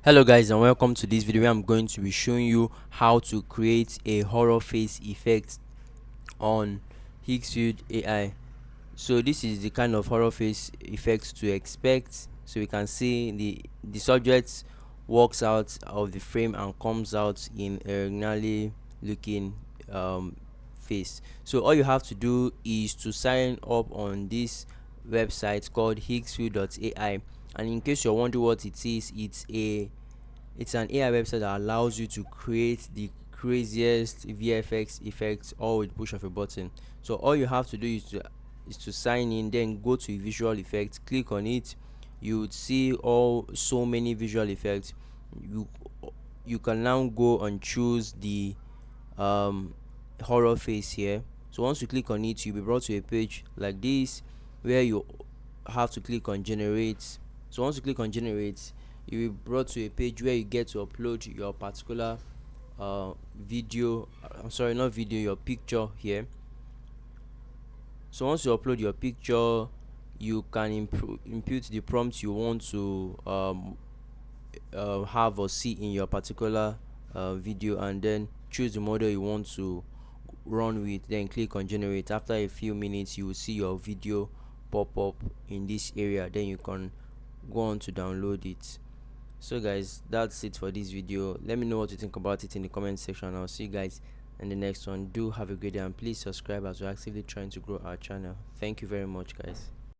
Hello guys, and welcome to this video where I'm going to be showing you how to create a horror face effect on Higgsfield AI. So this is the kind of horror face effect to expect. So you can see the subject walks out of the frame and comes out in a gnarly looking face. So all you have to do is to sign up on this website called higgsfield.ai. And in case you're wondering what it is, it's an AI website that allows you to create the craziest VFX effects all with push of a button. So all you have to do is to sign in, then go to visual effects, click on it. You would see all so many visual effects. You you can now go and choose the um horror face here. So once you click on it, you'll be brought to a page like this where you have to click on generate. So once you click on generate, you will be brought to a page where you get to upload your particular video. I'm sorry, not video, your picture here. So once you upload your picture, you can input the prompt you want to have or see in your particular video, and then choose the model you want to run with, then click on generate. After a few minutes, you will see your video pop up in this area, then you can go on to download it. So guys, that's it for this video. Let me know what you think about it in the comment section. I'll see you guys in the next one. Do have a great day, and please subscribe as we're actively trying to grow our channel. Thank you very much, guys.